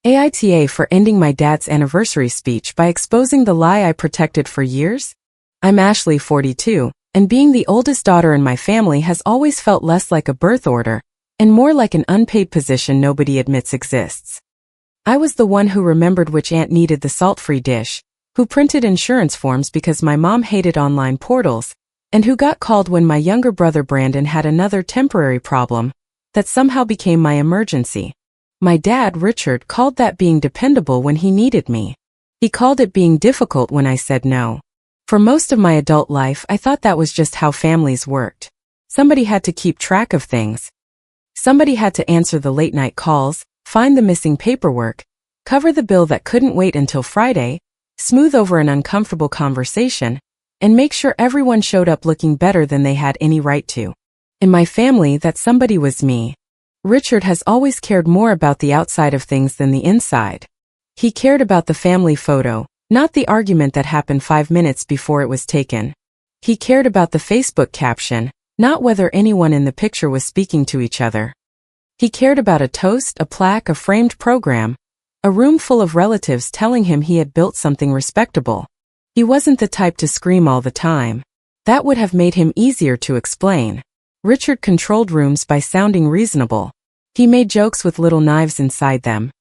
AITA for ending my dad's anniversary speech by exposing the lie I protected for years? I'm Ashley, 42, and being the oldest daughter in my family has always felt less like a birth order and more like an unpaid position nobody admits exists. I was the one who remembered which aunt needed the salt-free dish, who printed insurance forms because my mom hated online portals, and who got called when my younger brother Brandon had another temporary problem that somehow became my emergency. My dad, Richard, called that being dependable when he needed me. He called it being difficult when I said no. For most of my adult life, I thought that was just how families worked. Somebody had to keep track of things. Somebody had to answer the late-night calls, find the missing paperwork, cover the bill that couldn't wait until Friday, smooth over an uncomfortable conversation, and make sure everyone showed up looking better than they had any right to. In my family, that somebody was me. Richard has always cared more about the outside of things than the inside. He cared about the family photo, not the argument that happened 5 minutes before it was taken. He cared about the Facebook caption, not whether anyone in the picture was speaking to each other. He cared about a toast, a plaque, a framed program, a room full of relatives telling him he had built something respectable. He wasn't the type to scream all the time. That would have made him easier to explain. Richard controlled rooms by sounding reasonable. He made jokes with little knives inside them.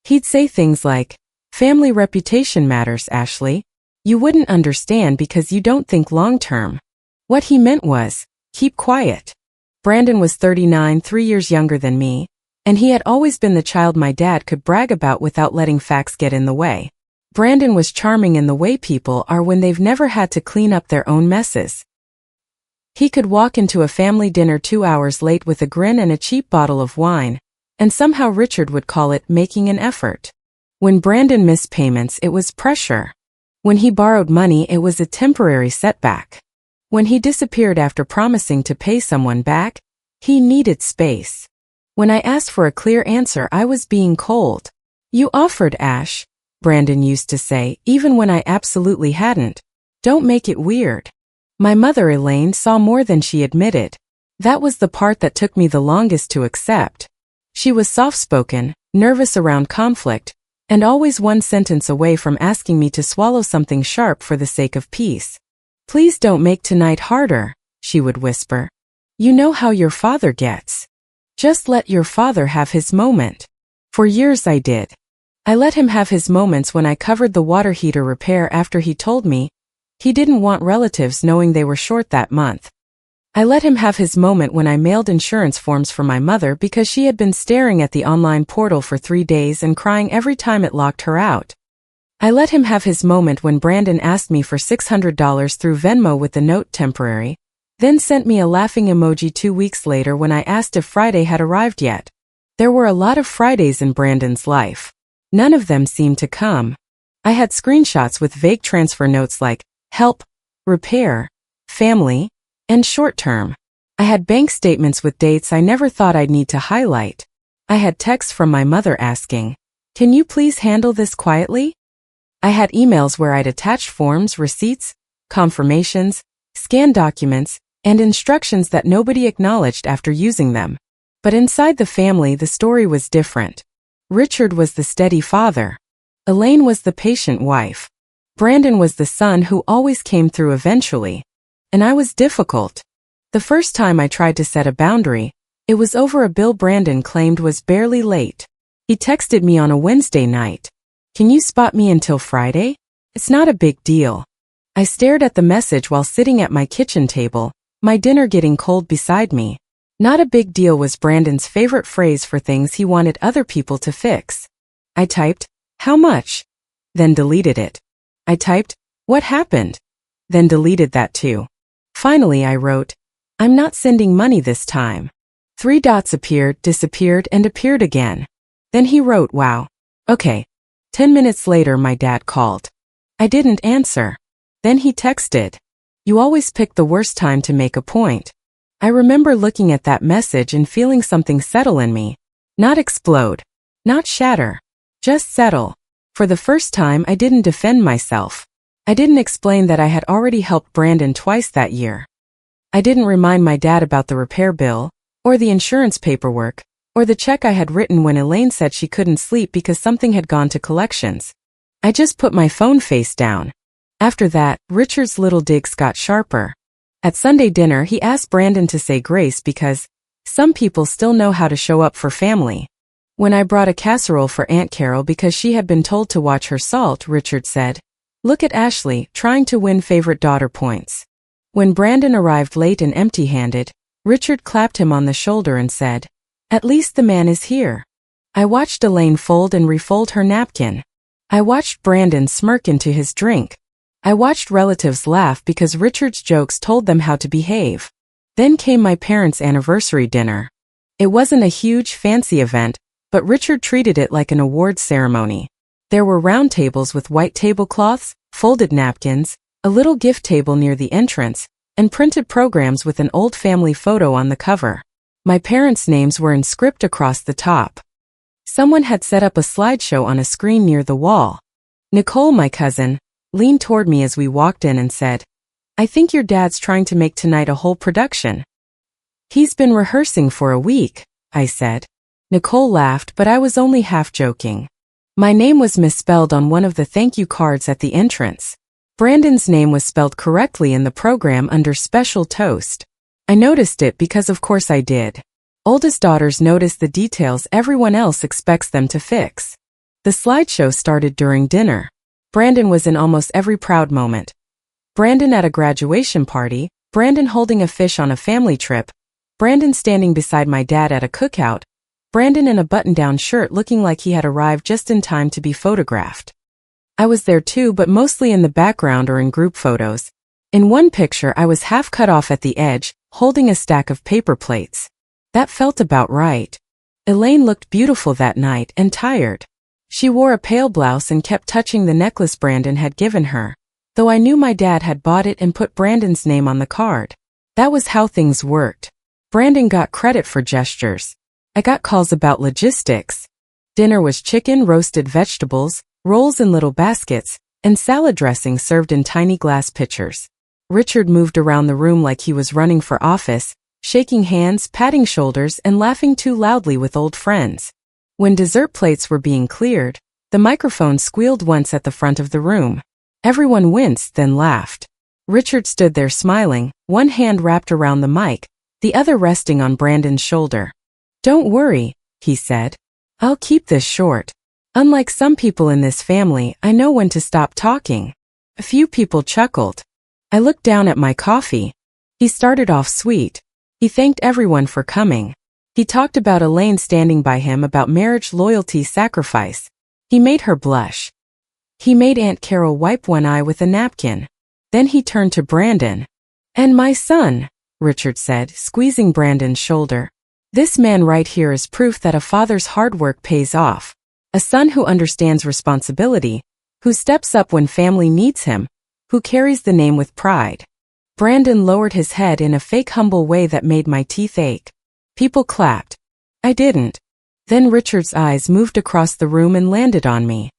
He'd say things like, "Family reputation matters, Ashley. You wouldn't understand because you don't think long-term." What he meant was, keep quiet. Brandon was 39, 3 years younger than me, and he had always been the child my dad could brag about without letting facts get in the way. Brandon was charming in the way people are when they've never had to clean up their own messes. He could walk into a family dinner 2 hours late with a grin and a cheap bottle of wine, and somehow Richard would call it making an effort. When Brandon missed payments, it was pressure. When he borrowed money, it was a temporary setback. When he disappeared after promising to pay someone back, he needed space. When I asked for a clear answer, I was being cold. "You offered, Ash," Brandon used to say, even when I absolutely hadn't. "Don't make it weird." My mother, Elaine, saw more than she admitted. That was the part that took me the longest to accept. She was soft-spoken, nervous around conflict, and always one sentence away from asking me to swallow something sharp for the sake of peace. "Please don't make tonight harder," she would whisper. "You know how your father gets. Just let your father have his moment." For years I did. I let him have his moments when I covered the water heater repair after he told me he didn't want relatives knowing they were short that month. I let him have his moment when I mailed insurance forms for my mother because she had been staring at the online portal for 3 days and crying every time it locked her out. I let him have his moment when Brandon asked me for $600 through Venmo with the note temporary, then sent me a laughing emoji 2 weeks later when I asked if Friday had arrived yet. There were a lot of Fridays in Brandon's life. None of them seemed to come. I had screenshots with vague transfer notes like, help, repair, family, and short-term. I had bank statements with dates I never thought I'd need to highlight. I had texts from my mother asking, "Can you please handle this quietly?" I had emails where I'd attached forms, receipts, confirmations, scanned documents, and instructions that nobody acknowledged after using them. But inside the family, the story was different. Richard was the steady father. Elaine was the patient wife. Brandon was the son who always came through eventually. And I was difficult. The first time I tried to set a boundary, it was over a bill Brandon claimed was barely late. He texted me on a Wednesday night. "Can you spot me until Friday? It's not a big deal." I stared at the message while sitting at my kitchen table, my dinner getting cold beside me. Not a big deal was Brandon's favorite phrase for things he wanted other people to fix. I typed, "How much?" Then deleted it. I typed, "What happened?" Then deleted that too. Finally I wrote, "I'm not sending money this time." 3 dots appeared, disappeared, and appeared again. Then he wrote, "Wow. Okay." 10 minutes later my dad called. I didn't answer. Then he texted, "You always pick the worst time to make a point." I remember looking at that message and feeling something settle in me. Not explode. Not shatter. Just settle. For the first time, I didn't defend myself. I didn't explain that I had already helped Brandon twice that year. I didn't remind my dad about the repair bill, or the insurance paperwork, Or the check I had written when Elaine said she couldn't sleep because something had gone to collections. I just put my phone face down. After that, Richard's little digs got sharper. At Sunday dinner, he asked Brandon to say grace because some people still know how to show up for family. When I brought a casserole for Aunt Carol because she had been told to watch her salt, Richard said, "Look at Ashley, trying to win favorite daughter points." When Brandon arrived late and empty-handed, Richard clapped him on the shoulder and said, "At least the man is here." I watched Elaine fold and refold her napkin. I watched Brandon smirk into his drink. I watched relatives laugh because Richard's jokes told them how to behave. Then came my parents' anniversary dinner. It wasn't a huge, fancy event, but Richard treated it like an awards ceremony. There were round tables with white tablecloths, folded napkins, a little gift table near the entrance, and printed programs with an old family photo on the cover. My parents' names were in script across the top. Someone had set up a slideshow on a screen near the wall. Nicole, my cousin, leaned toward me as we walked in and said, "I think your dad's trying to make tonight a whole production." "He's been rehearsing for a week," I said. Nicole laughed, but I was only half joking. My name was misspelled on one of the thank you cards at the entrance. Brandon's name was spelled correctly in the program under Special Toast. I noticed it because of course I did. Oldest daughters notice the details everyone else expects them to fix. The slideshow started during dinner. Brandon was in almost every proud moment. Brandon at a graduation party, Brandon holding a fish on a family trip, Brandon standing beside my dad at a cookout, Brandon in a button-down shirt looking like he had arrived just in time to be photographed. I was there too, but mostly in the background or in group photos. In one picture I was half cut off at the edge, holding a stack of paper plates. That felt about right. Elaine looked beautiful that night and tired. She wore a pale blouse and kept touching the necklace Brandon had given her, though I knew my dad had bought it and put Brandon's name on the card. That was how things worked. Brandon got credit for gestures. I got calls about logistics. Dinner was chicken, roasted vegetables, rolls in little baskets, and salad dressing served in tiny glass pitchers. Richard moved around the room like he was running for office, shaking hands, patting shoulders, and laughing too loudly with old friends. When dessert plates were being cleared, the microphone squealed once at the front of the room. Everyone winced, then laughed. Richard stood there smiling, one hand wrapped around the mic, the other resting on Brandon's shoulder. "Don't worry," he said. "I'll keep this short. Unlike some people in this family, I know when to stop talking." A few people chuckled. I looked down at my coffee. He started off sweet. He thanked everyone for coming. He talked about Elaine standing by him, about marriage, loyalty, sacrifice. He made her blush. He made Aunt Carol wipe one eye with a napkin. Then he turned to Brandon. "And my son," Richard said, squeezing Brandon's shoulder. "This man right here is proof that a father's hard work pays off. A son who understands responsibility, who steps up when family needs him, who carries the name with pride." Brandon lowered his head in a fake humble way that made my teeth ache. People clapped. I didn't. Then Richard's eyes moved across the room and landed on me.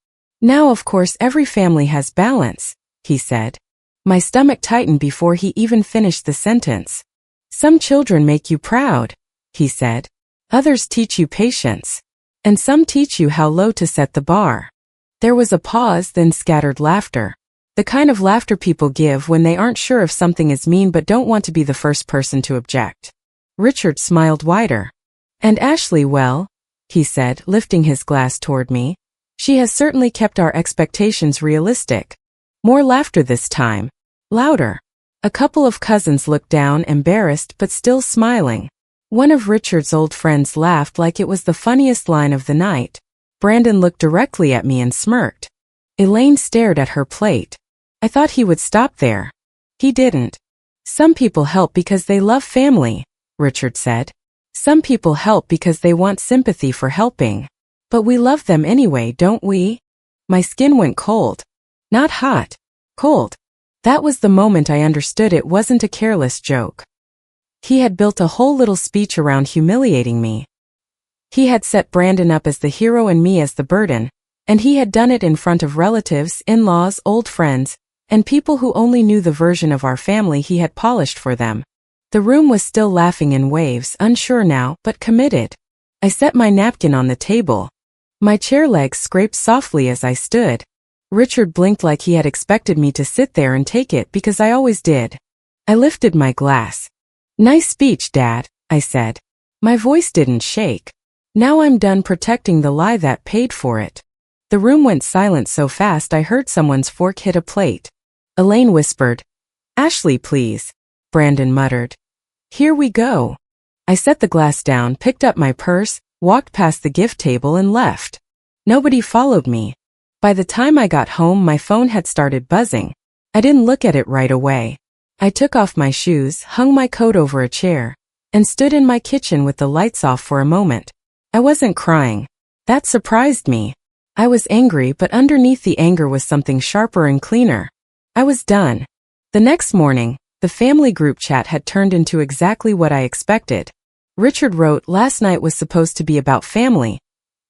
"Now of course every family has balance," he said. My stomach tightened before he even finished the sentence. "Some children make you proud," he said. "Others teach you patience. And some teach you how low to set the bar." There was a pause, then scattered laughter. The kind of laughter people give when they aren't sure if something is mean but don't want to be the first person to object. Richard smiled wider. "And Ashley, well," he said, lifting his glass toward me. "She has certainly kept our expectations realistic." More laughter this time. Louder. A couple of cousins looked down, embarrassed but still smiling. One of Richard's old friends laughed like it was the funniest line of the night. Brandon looked directly at me and smirked. Elaine stared at her plate. I thought he would stop there. He didn't. "Some people help because they love family," Richard said. "Some people help because they want sympathy for helping. But we love them anyway, don't we?" My skin went cold. Not hot. Cold. That was the moment I understood it wasn't a careless joke. He had built a whole little speech around humiliating me. He had set Brandon up as the hero and me as the burden, and he had done it in front of relatives, in-laws, old friends, and people who only knew the version of our family he had polished for them. The room was still laughing in waves, unsure now, but committed. I set my napkin on the table. My chair legs scraped softly as I stood. Richard blinked like he had expected me to sit there and take it because I always did. I lifted my glass. "Nice speech, Dad," I said. My voice didn't shake. Now I'm done protecting the lie that paid for it. The room went silent so fast I heard someone's fork hit a plate. Elaine whispered, "Ashley, please," Brandon muttered. "Here we go." I set the glass down, picked up my purse, walked past the gift table and left. Nobody followed me. By the time I got home, my phone had started buzzing. I didn't look at it right away. I took off my shoes, hung my coat over a chair, and stood in my kitchen with the lights off for a moment. I wasn't crying. That surprised me. I was angry, but underneath the anger was something sharper and cleaner. I was done. The next morning, the family group chat had turned into exactly what I expected. Richard wrote, "Last night was supposed to be about family,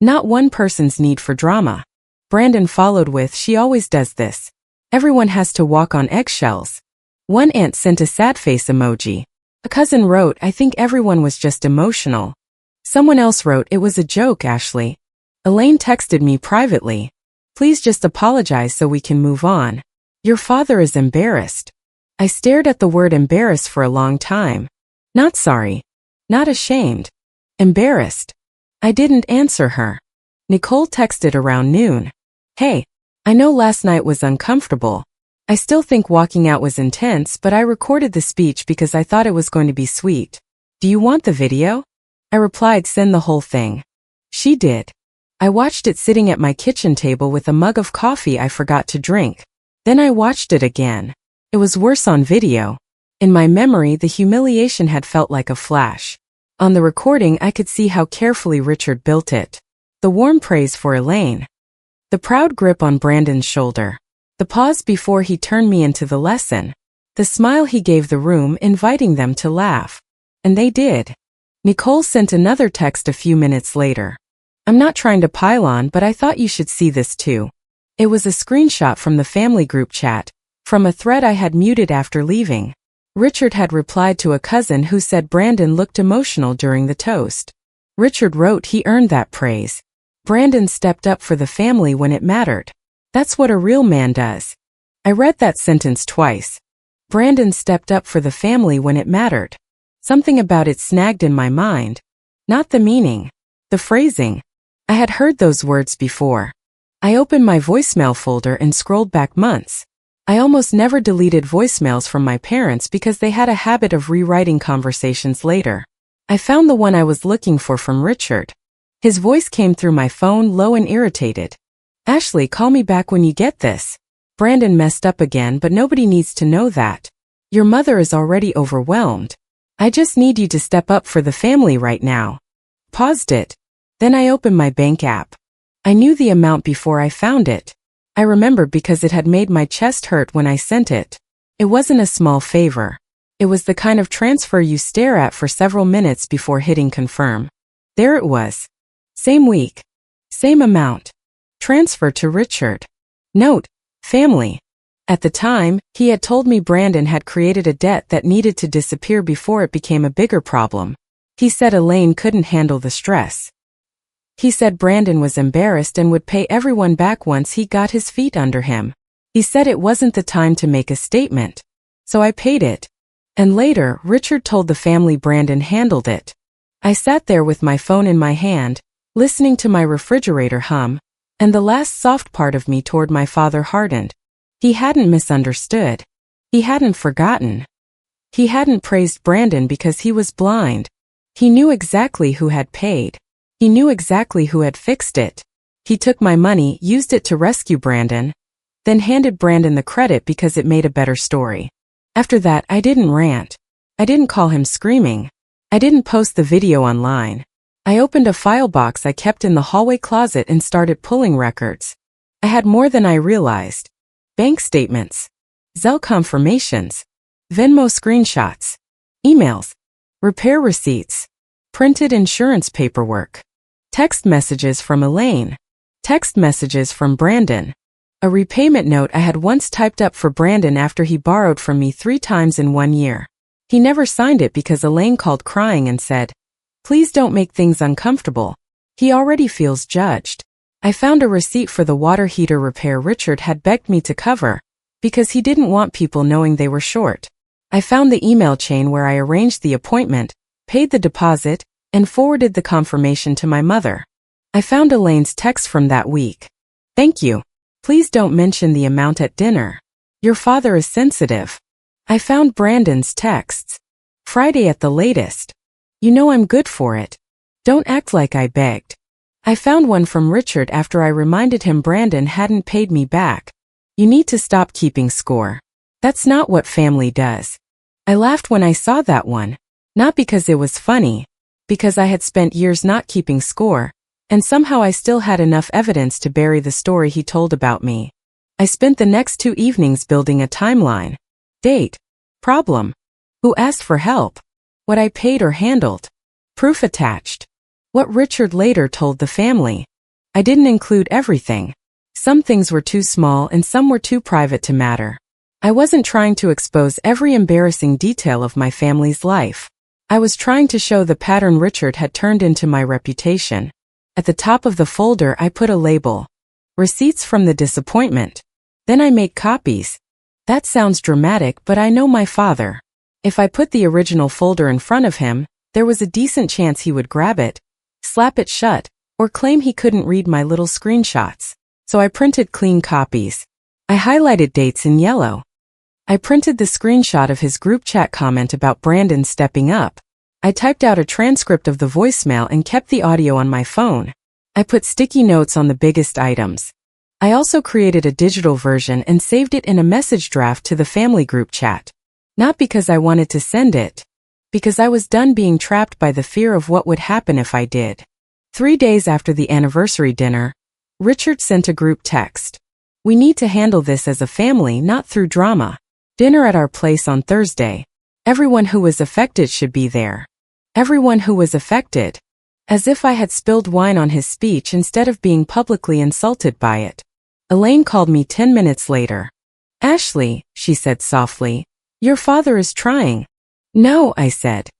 not one person's need for drama." Brandon followed with, "She always does this. Everyone has to walk on eggshells." One aunt sent a sad face emoji. A cousin wrote, "I think everyone was just emotional." Someone else wrote, "It was a joke, Ashley." Elaine texted me privately, "Please just apologize so we can move on. Your father is embarrassed." I stared at the word embarrassed for a long time. Not sorry. Not ashamed. Embarrassed. I didn't answer her. Nicole texted around noon. "Hey, I know last night was uncomfortable. I still think walking out was intense, but I recorded the speech because I thought it was going to be sweet. Do you want the video?" I replied, "Send the whole thing." She did. I watched it sitting at my kitchen table with a mug of coffee I forgot to drink. Then I watched it again. It was worse on video. In my memory, the humiliation had felt like a flash. On the recording, I could see how carefully Richard built it. The warm praise for Elaine. The proud grip on Brandon's shoulder. The pause before he turned me into the lesson. The smile he gave the room, inviting them to laugh. And they did. Nicole sent another text a few minutes later. "I'm not trying to pile on, but I thought you should see this too." It was a screenshot from the family group chat, from a thread I had muted after leaving. Richard had replied to a cousin who said Brandon looked emotional during the toast. Richard wrote he earned that praise. Brandon stepped up for the family when it mattered. That's what a real man does. I read that sentence twice. Brandon stepped up for the family when it mattered. Something about it snagged in my mind. Not the meaning. The phrasing. I had heard those words before. I opened my voicemail folder and scrolled back months. I almost never deleted voicemails from my parents because they had a habit of rewriting conversations later. I found the one I was looking for from Richard. His voice came through my phone, low and irritated. "Ashley, call me back when you get this. Brandon messed up again, but nobody needs to know that. Your mother is already overwhelmed. I just need you to step up for the family right now." Paused it. Then I opened my bank app. I knew the amount before I found it. I remembered because it had made my chest hurt when I sent it. It wasn't a small favor. It was the kind of transfer you stare at for several minutes before hitting confirm. There it was. Same week. Same amount. Transfer to Richard. Note, family. At the time, he had told me Brandon had created a debt that needed to disappear before it became a bigger problem. He said Elaine couldn't handle the stress. He said Brandon was embarrassed and would pay everyone back once he got his feet under him. He said it wasn't the time to make a statement. So I paid it. And later, Richard told the family Brandon handled it. I sat there with my phone in my hand, listening to my refrigerator hum, and the last soft part of me toward my father hardened. He hadn't misunderstood. He hadn't forgotten. He hadn't praised Brandon because he was blind. He knew exactly who had paid. He knew exactly who had fixed it. He took my money, used it to rescue Brandon, then handed Brandon the credit because it made a better story. After that, I didn't rant. I didn't call him screaming. I didn't post the video online. I opened a file box I kept in the hallway closet and started pulling records. I had more than I realized. Bank statements, Zelle confirmations, Venmo screenshots, emails, repair receipts, printed insurance paperwork, text messages from Elaine, text messages from Brandon, a repayment note I had once typed up for Brandon after he borrowed from me 3 times in 1 year. He never signed it because Elaine called crying and said, Please don't make things uncomfortable. He already feels judged. I found a receipt for the water heater repair Richard had begged me to cover, because he didn't want people knowing they were short. I found the email chain where I arranged the appointment, paid the deposit, and forwarded the confirmation to my mother. I found Elaine's text from that week. Thank you. Please don't mention the amount at dinner. Your father is sensitive. I found Brandon's texts. Friday at the latest. You know I'm good for it. Don't act like I begged. I found one from Richard after I reminded him Brandon hadn't paid me back. You need to stop keeping score. That's not what family does. I laughed when I saw that one. Not because it was funny. Because I had spent years not keeping score, and somehow I still had enough evidence to bury the story he told about me. I spent the next 2 evenings building a timeline. Date. Problem. Who asked for help? What I paid or handled. Proof attached. What Richard later told the family. I didn't include everything. Some things were too small and some were too private to matter. I wasn't trying to expose every embarrassing detail of my family's life. I was trying to show the pattern Richard had turned into my reputation. At the top of the folder I put a label. Receipts from the disappointment. Then I made copies. That sounds dramatic, but I know my father. If I put the original folder in front of him, there was a decent chance he would grab it, slap it shut, or claim he couldn't read my little screenshots. So I printed clean copies. I highlighted dates in yellow. I printed the screenshot of his group chat comment about Brandon stepping up. I typed out a transcript of the voicemail and kept the audio on my phone. I put sticky notes on the biggest items. I also created a digital version and saved it in a message draft to the family group chat. Not because I wanted to send it. Because I was done being trapped by the fear of what would happen if I did. 3 days after the anniversary dinner, Richard sent a group text. We need to handle this as a family, not through drama. Dinner at our place on Thursday. Everyone who was affected should be there. Everyone who was affected. As if I had spilled wine on his speech instead of being publicly insulted by it. Elaine called me 10 minutes later. Ashley, she said softly, your father is trying. No, I said.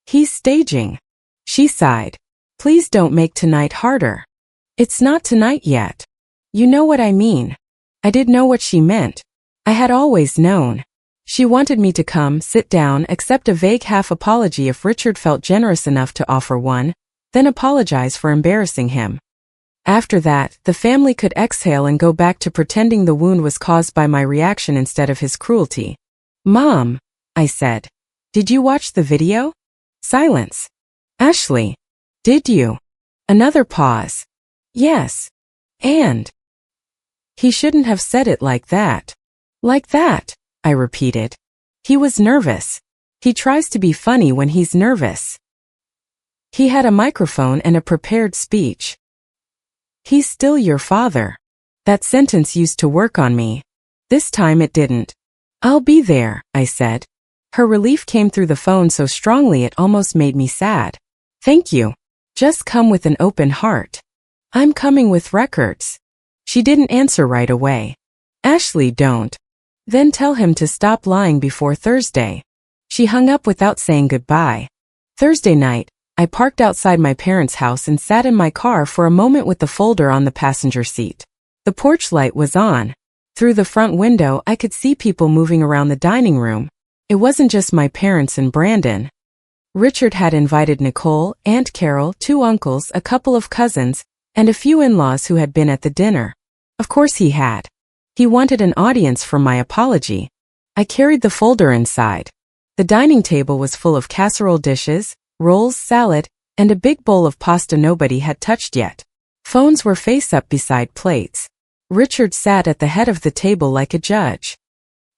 He's staging. She sighed. Please don't make tonight harder. It's not tonight yet. You know what I mean. I did know what she meant. I had always known. She wanted me to come, sit down, accept a vague half apology if Richard felt generous enough to offer one, then apologize for embarrassing him. After that, the family could exhale and go back to pretending the wound was caused by my reaction instead of his cruelty. Mom, I said. Did you watch the video? Silence. Ashley. Did you? Another pause. Yes. And. He shouldn't have said it like that. Like that, I repeated. He was nervous. He tries to be funny when he's nervous. He had a microphone and a prepared speech. He's still your father. That sentence used to work on me. This time it didn't. I'll be there, I said. Her relief came through the phone so strongly it almost made me sad. Thank you. Just come with an open heart. I'm coming with records. She didn't answer right away. Ashley, don't. Then tell him to stop lying before Thursday. She hung up without saying goodbye. Thursday night, I parked outside my parents' house and sat in my car for a moment with the folder on the passenger seat. The porch light was on. Through the front window, I could see people moving around the dining room. It wasn't just my parents and Brandon. Richard had invited Nicole, Aunt Carol, 2 uncles, a couple of cousins, and a few in-laws who had been at the dinner. Of course he had. He wanted an audience for my apology. I carried the folder inside. The dining table was full of casserole dishes, rolls, salad, and a big bowl of pasta nobody had touched yet. Phones were face up beside plates. Richard sat at the head of the table like a judge.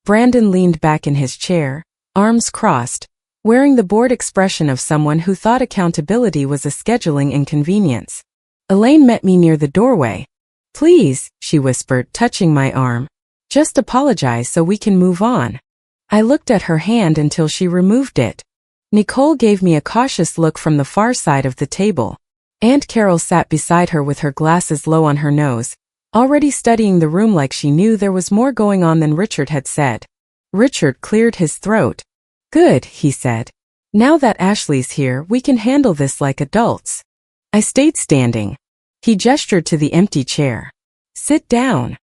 Brandon leaned back in his chair, arms crossed, wearing the bored expression of someone who thought accountability was a scheduling inconvenience. Elaine met me near the doorway. Please, she whispered, touching my arm. Just apologize so we can move on. I looked at her hand until she removed it. Nicole gave me a cautious look from the far side of the table. Aunt Carol sat beside her with her glasses low on her nose, already studying the room like she knew there was more going on than Richard had said. Richard cleared his throat. Good, he said. Now that Ashley's here, we can handle this like adults. I stayed standing. He gestured to the empty chair. Sit down.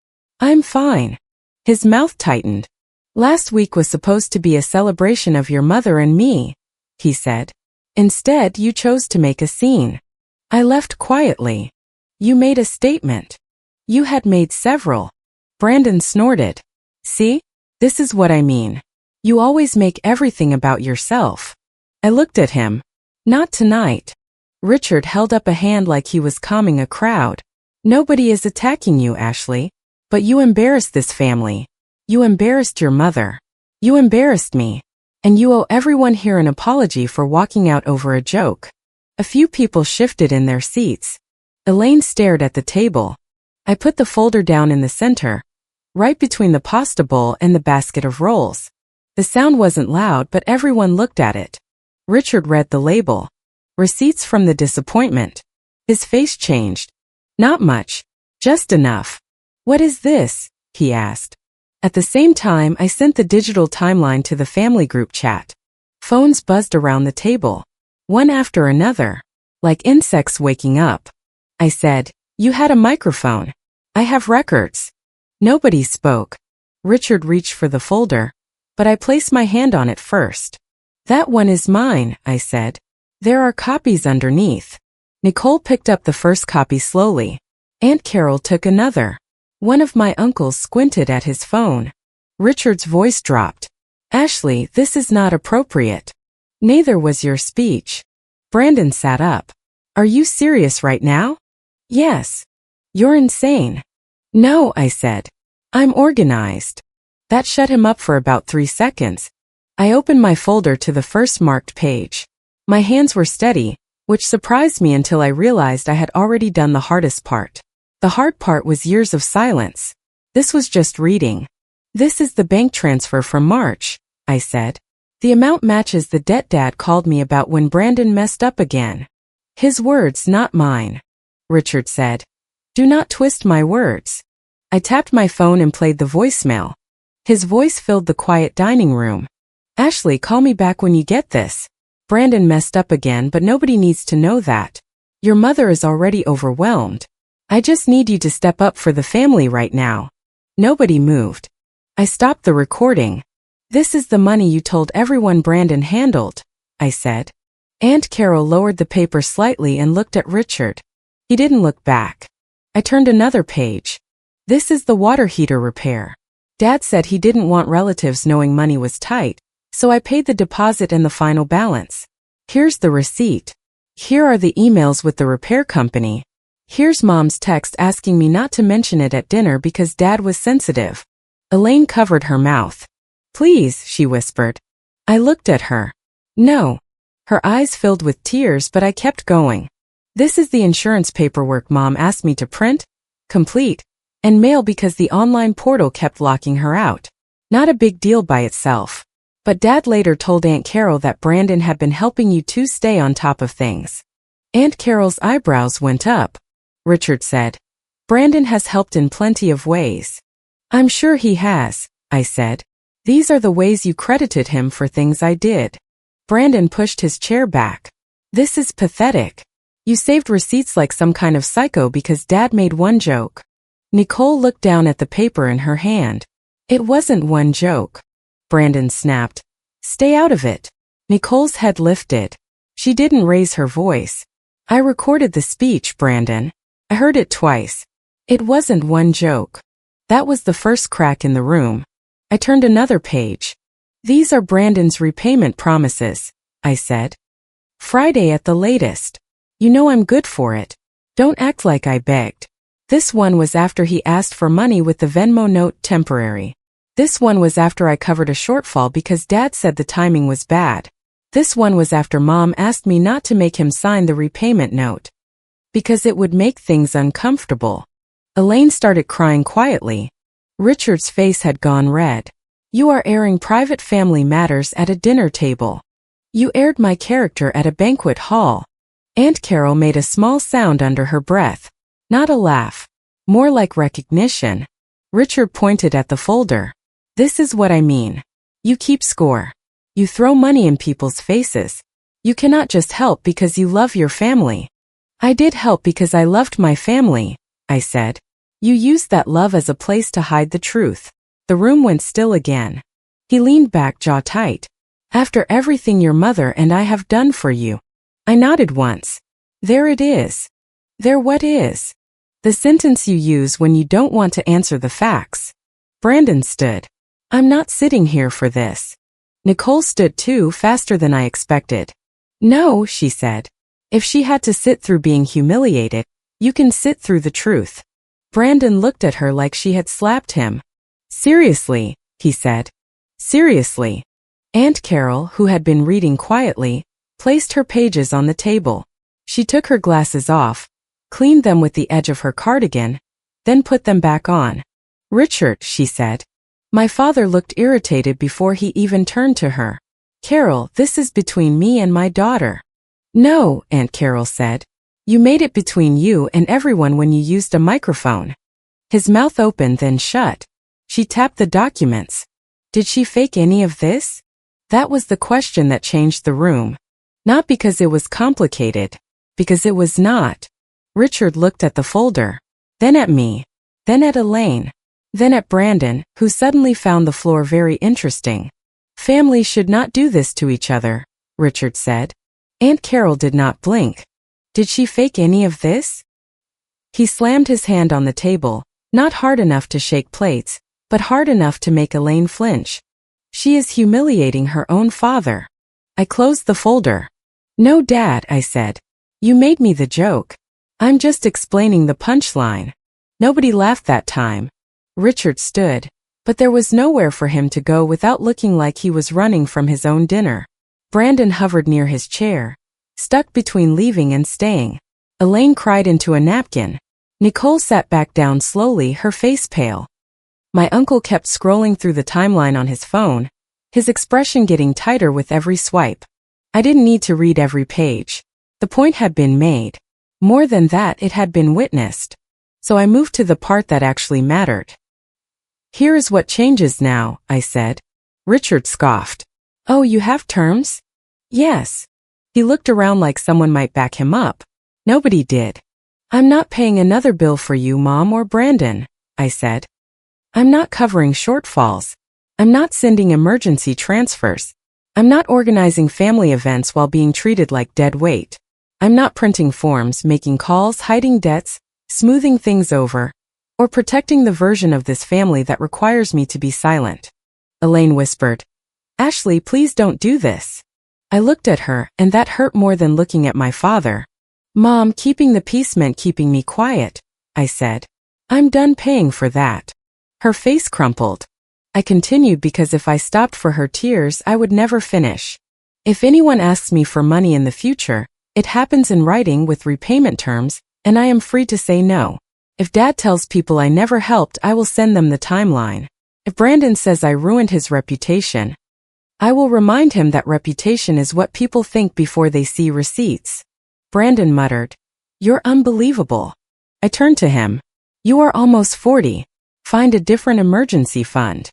I'm fine. His mouth tightened. Last week was supposed to be a celebration of your mother and me, he said. Instead, you chose to make a scene. I left quietly. You made a statement. You had made several. Brandon snorted. See? This is what I mean. You always make everything about yourself. I looked at him. Not tonight. Richard held up a hand like he was calming a crowd. Nobody is attacking you, Ashley. But you embarrassed this family. You embarrassed your mother. You embarrassed me. And you owe everyone here an apology for walking out over a joke. A few people shifted in their seats. Elaine stared at the table. I put the folder down in the center, right between the pasta bowl and the basket of rolls. The sound wasn't loud, but everyone looked at it. Richard read the label. Receipts from the disappointment. His face changed. Not much. Just enough. What is this? He asked. At the same time, I sent the digital timeline to the family group chat. Phones buzzed around the table. One after another. Like insects waking up. I said, you had a microphone. I have records. Nobody spoke. Richard reached for the folder, but I placed my hand on it first. That one is mine, I said. There are copies underneath. Nicole picked up the first copy slowly. Aunt Carol took another. One of my uncles squinted at his phone. Richard's voice dropped. Ashley, this is not appropriate. Neither was your speech. Brandon sat up. Are you serious right now? Yes. You're insane. No, I said. I'm organized. That shut him up for about 3 seconds. I opened my folder to the first marked page. My hands were steady, which surprised me until I realized I had already done the hardest part. The hard part was years of silence. This was just reading. This is the bank transfer from March, I said. The amount matches the debt Dad called me about when Brandon messed up again. His words, not mine. Richard said. Do not twist my words. I tapped my phone and played the voicemail. His voice filled the quiet dining room. Ashley, call me back when you get this. Brandon messed up again, but nobody needs to know that. Your mother is already overwhelmed. I just need you to step up for the family right now. Nobody moved. I stopped the recording. This is the money you told everyone Brandon handled, I said. Aunt Carol lowered the paper slightly and looked at Richard. He didn't look back. I turned another page. This is the water heater repair. Dad said he didn't want relatives knowing money was tight, so I paid the deposit and the final balance. Here's the receipt. Here are the emails with the repair company. Here's Mom's text asking me not to mention it at dinner because Dad was sensitive. Elaine covered her mouth. Please, she whispered. I looked at her. No. Her eyes filled with tears, but I kept going. This is the insurance paperwork Mom asked me to print, complete, and mail because the online portal kept locking her out. Not a big deal by itself. But Dad later told Aunt Carol that Brandon had been helping you two stay on top of things. Aunt Carol's eyebrows went up. Richard said, Brandon has helped in plenty of ways. I'm sure he has, I said. These are the ways you credited him for things I did. Brandon pushed his chair back. This is pathetic. You saved receipts like some kind of psycho because Dad made one joke. Nicole looked down at the paper in her hand. It wasn't one joke. Brandon snapped. Stay out of it. Nicole's head lifted. She didn't raise her voice. I recorded the speech, Brandon. I heard it twice. It wasn't one joke. That was the first crack in the room. I turned another page. These are Brandon's repayment promises, I said. Friday at the latest. You know I'm good for it. Don't act like I begged. This one was after he asked for money with the Venmo note temporary. This one was after I covered a shortfall because Dad said the timing was bad. This one was after Mom asked me not to make him sign the repayment note because it would make things uncomfortable. Elaine started crying quietly. Richard's face had gone red. You are airing private family matters at a dinner table. You aired my character at a banquet hall. Aunt Carol made a small sound under her breath. Not a laugh. More like recognition. Richard pointed at the folder. This is what I mean. You keep score. You throw money in people's faces. You cannot just help because you love your family. I did help because I loved my family, I said. You used that love as a place to hide the truth. The room went still again. He leaned back, jaw tight. After everything your mother and I have done for you. I nodded once. There it is. There what is? The sentence you use when you don't want to answer the facts. Brandon stood. I'm not sitting here for this. Nicole stood too, faster than I expected. No, she said. If she had to sit through being humiliated, you can sit through the truth. Brandon looked at her like she had slapped him. Seriously, he said. Seriously. Aunt Carol, who had been reading quietly, placed her pages on the table. She took her glasses off, cleaned them with the edge of her cardigan, then put them back on. Richard, she said. My father looked irritated before he even turned to her. Carol, this is between me and my daughter. No, Aunt Carol said. You made it between you and everyone when you used a microphone. His mouth opened then shut. She tapped the documents. Did she fake any of this? That was the question that changed the room. Not because it was complicated, because it was not. Richard looked at the folder, then at me, then at Elaine, then at Brandon, who suddenly found the floor very interesting. Families should not do this to each other, Richard said. Aunt Carol did not blink. Did she fake any of this? He slammed his hand on the table, not hard enough to shake plates, but hard enough to make Elaine flinch. She is humiliating her own father. I closed the folder. No, Dad, I said. You made me the joke. I'm just explaining the punchline. Nobody laughed that time. Richard stood, but there was nowhere for him to go without looking like he was running from his own dinner. Brandon hovered near his chair, stuck between leaving and staying. Elaine cried into a napkin. Nicole sat back down slowly, her face pale. My uncle kept scrolling through the timeline on his phone, his expression getting tighter with every swipe. I didn't need to read every page. The point had been made. More than that, it had been witnessed. So I moved to the part that actually mattered. Here is what changes now, I said. Richard scoffed. Oh, you have terms? Yes. He looked around like someone might back him up. Nobody did. I'm not paying another bill for you, Mom or Brandon, I said. I'm not covering shortfalls. I'm not sending emergency transfers. I'm not organizing family events while being treated like dead weight. I'm not printing forms, making calls, hiding debts, smoothing things over, or protecting the version of this family that requires me to be silent. Elaine whispered, Ashley, please don't do this. I looked at her, and that hurt more than looking at my father. Mom, keeping the peace meant keeping me quiet, I said. I'm done paying for that. Her face crumpled. I continued because if I stopped for her tears, I would never finish. If anyone asks me for money in the future, it happens in writing with repayment terms, and I am free to say no. If Dad tells people I never helped, I will send them the timeline. If Brandon says I ruined his reputation, I will remind him that reputation is what people think before they see receipts. Brandon muttered, You're unbelievable. I turned to him. You are almost 40. Find a different emergency fund.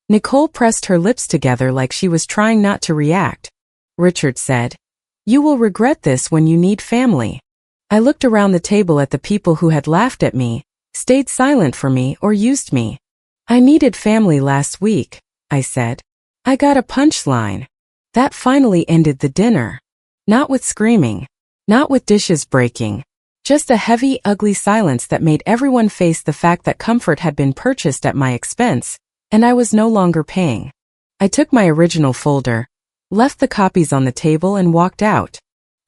Nicole pressed her lips together like she was trying not to react. Richard said, You will regret this when you need family. I looked around the table at the people who had laughed at me, stayed silent for me, or used me. I needed family last week, I said. I got a punchline. That finally ended the dinner. Not with screaming. Not with dishes breaking. Just a heavy, ugly silence that made everyone face the fact that comfort had been purchased at my expense, and I was no longer paying. I took my original folder, left the copies on the table, and walked out.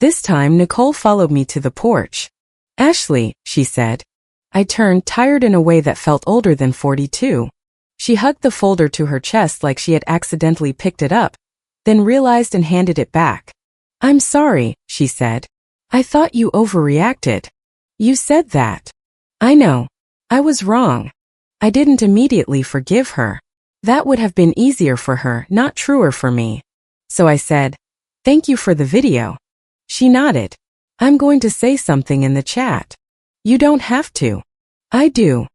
This time Nicole followed me to the porch. Ashley, she said. I turned, tired in a way that felt older than 42. She hugged the folder to her chest like she had accidentally picked it up, then realized and handed it back. I'm sorry, she said. I thought you overreacted. You said that. I know. I was wrong. I didn't immediately forgive her. That would have been easier for her, not truer for me. So I said, Thank you for the video. She nodded. I'm going to say something in the chat. You don't have to. I do.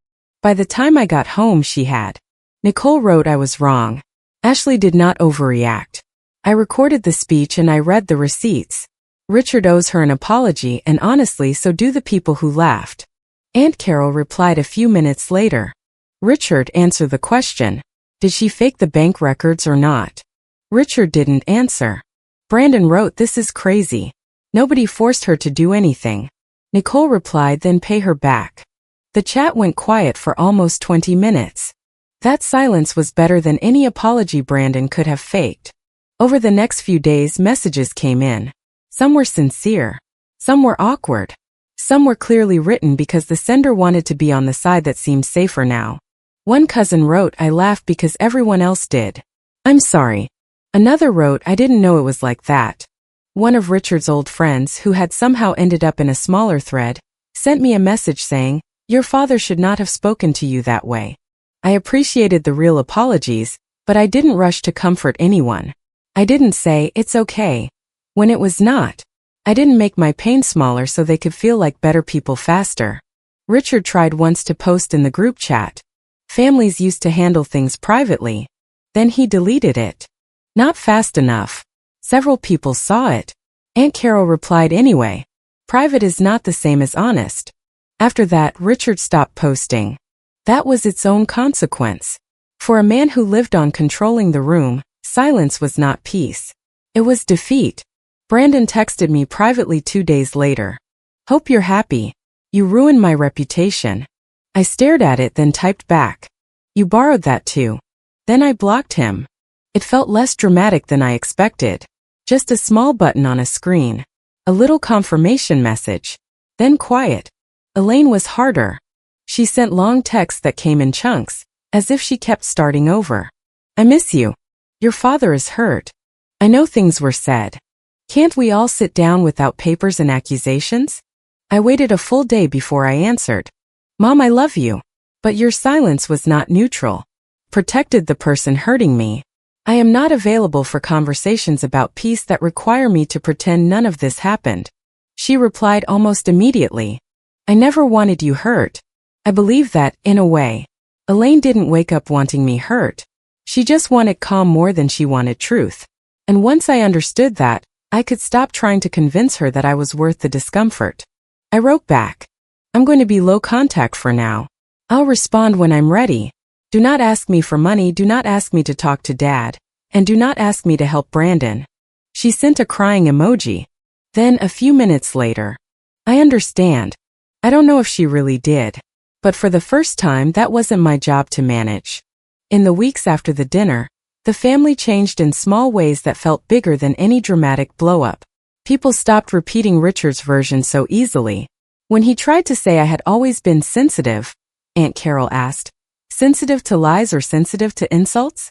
By the time I got home, she had. Nicole wrote I was wrong. Ashley did not overreact. I recorded the speech and I read the receipts. Richard owes her an apology, and honestly, so do the people who laughed. Aunt Carol replied a few minutes later. Richard, answer the question. Did she fake the bank records or not? Richard didn't answer. Brandon wrote, this is crazy. Nobody forced her to do anything. Nicole replied, then pay her back. The chat went quiet for almost 20 minutes. That silence was better than any apology Brandon could have faked. Over the next few days, messages came in. Some were sincere. Some were awkward. Some were clearly written because the sender wanted to be on the side that seemed safer now. One cousin wrote, I laughed because everyone else did. I'm sorry. Another wrote, I didn't know it was like that. One of Richard's old friends, who had somehow ended up in a smaller thread, sent me a message saying, your father should not have spoken to you that way. I appreciated the real apologies, but I didn't rush to comfort anyone. I didn't say, it's okay, when it was not. I didn't make my pain smaller so they could feel like better people faster. Richard tried once to post in the group chat. Families used to handle things privately. Then he deleted it. Not fast enough. Several people saw it. Aunt Carol replied anyway. Private is not the same as honest. After that, Richard stopped posting. That was its own consequence. For a man who lived on controlling the room, silence was not peace. It was defeat. Brandon texted me privately 2 days later. Hope you're happy. You ruined my reputation. I stared at it, then typed back. You borrowed that too. Then I blocked him. It felt less dramatic than I expected. Just a small button on a screen. A little confirmation message. Then quiet. Elaine was harder. She sent long texts that came in chunks, as if she kept starting over. I miss you. Your father is hurt. I know things were said. Can't we all sit down without papers and accusations? I waited a full day before I answered. Mom, I love you. But your silence was not neutral. Protected the person hurting me. I am not available for conversations about peace that require me to pretend none of this happened. She replied almost immediately. I never wanted you hurt. I believe that, in a way. Elaine didn't wake up wanting me hurt. She just wanted calm more than she wanted truth. And once I understood that, I could stop trying to convince her that I was worth the discomfort. I wrote back. I'm going to be low contact for now. I'll respond when I'm ready. Do not ask me for money, do not ask me to talk to Dad, and do not ask me to help Brandon. She sent a crying emoji. Then, a few minutes later. I understand. I don't know if she really did. But for the first time, that wasn't my job to manage. In the weeks after the dinner, the family changed in small ways that felt bigger than any dramatic blow-up. People stopped repeating Richard's version so easily. When he tried to say I had always been sensitive, Aunt Carol asked, sensitive to lies or sensitive to insults?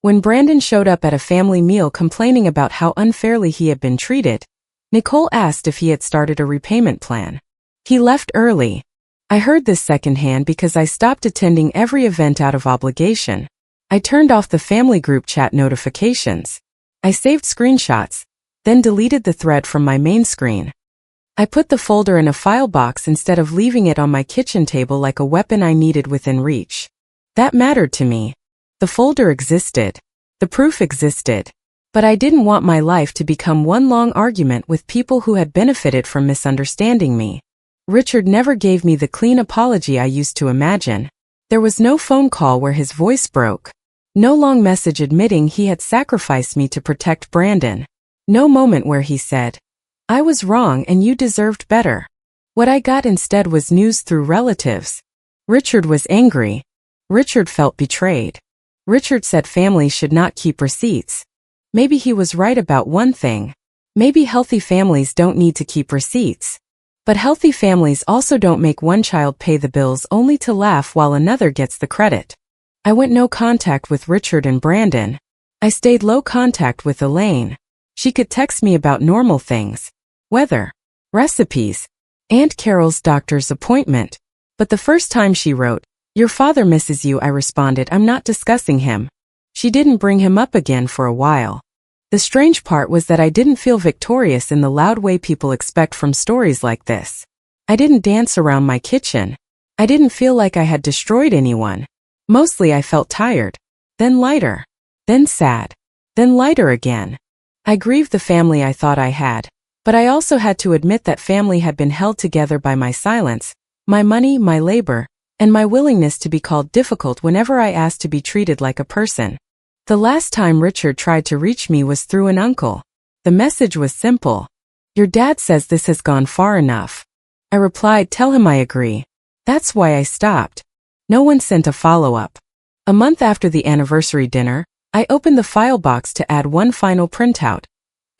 When Brandon showed up at a family meal complaining about how unfairly he had been treated, Nicole asked if he had started a repayment plan. He left early. I heard this secondhand because I stopped attending every event out of obligation. I turned off the family group chat notifications. I saved screenshots, then deleted the thread from my main screen. I put the folder in a file box instead of leaving it on my kitchen table like a weapon I needed within reach. That mattered to me. The folder existed. The proof existed. But I didn't want my life to become one long argument with people who had benefited from misunderstanding me. Richard never gave me the clean apology I used to imagine. There was no phone call where his voice broke. No long message admitting he had sacrificed me to protect Brandon. No moment where he said, I was wrong and you deserved better. What I got instead was news through relatives. Richard was angry. Richard felt betrayed. Richard said families should not keep receipts. Maybe he was right about one thing. Maybe healthy families don't need to keep receipts. But healthy families also don't make one child pay the bills only to laugh while another gets the credit. I went no contact with Richard and Brandon. I stayed low contact with Elaine. She could text me about normal things. Weather. Recipes. Aunt Carol's doctor's appointment. But the first time she wrote, your father misses you, I responded, I'm not discussing him. She didn't bring him up again for a while. The strange part was that I didn't feel victorious in the loud way people expect from stories like this. I didn't dance around my kitchen. I didn't feel like I had destroyed anyone. Mostly I felt tired. Then lighter. Then sad. Then lighter again. I grieved the family I thought I had, but I also had to admit that family had been held together by my silence, my money, my labor, and my willingness to be called difficult whenever I asked to be treated like a person. The last time Richard tried to reach me was through an uncle. The message was simple. "Your dad says this has gone far enough." I replied, "Tell him I agree." That's why I stopped. No one sent a follow-up. A month after the anniversary dinner, I opened the file box to add one final printout.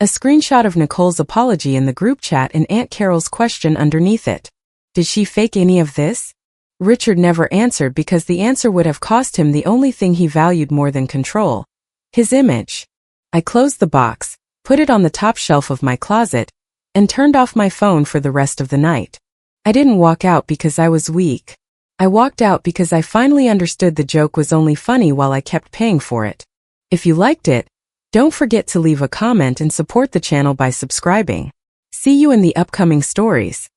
A screenshot of Nicole's apology in the group chat and Aunt Carol's question underneath it. Did she fake any of this? Richard never answered because the answer would have cost him the only thing he valued more than control: his image. I closed the box, put it on the top shelf of my closet, and turned off my phone for the rest of the night. I didn't walk out because I was weak. I walked out because I finally understood the joke was only funny while I kept paying for it. If you liked it, don't forget to leave a comment and support the channel by subscribing. See you in the upcoming stories.